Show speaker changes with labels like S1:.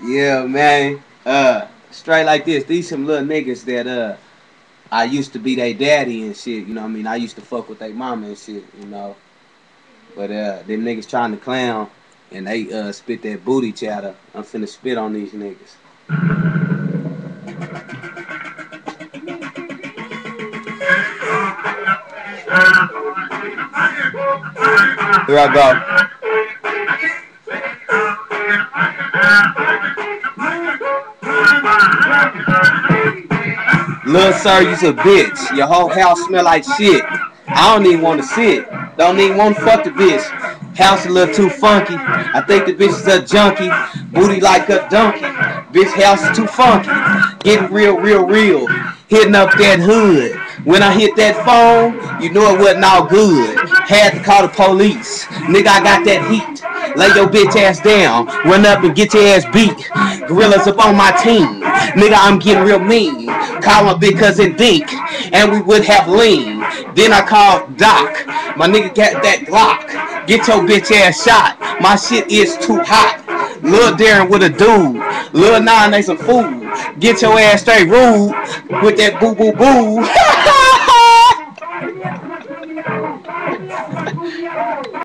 S1: Yeah, man. Straight like this. These some little niggas that I used to be their daddy and shit. You know what I mean? I used to fuck with their mama and shit. You know. But them niggas trying to clown and they spit that booty chatter. I'm finna spit on these niggas. Here I go. Lil' sir, you's a bitch. Your whole house smell like shit. I don't even want to sit. Don't even want to fuck the bitch. House a little too funky. I think the bitch is a junkie. Booty like a donkey. Bitch house is too funky. Getting real, real, real. Hitting up that hood. When I hit that phone, you know it wasn't all good. Had to call the police. Nigga, I got that heat. Lay your bitch ass down. Run up and get your ass beat. Gorillas up on my team. Nigga, I'm getting real mean. Call my big cousin Dink. And we would have lean. Then I called Doc. My nigga got that Glock. Get your bitch ass shot. My shit is too hot. Lil Darren with a dude. Lil Nine ain't some fool. Get your ass straight rude with that boo boo boo.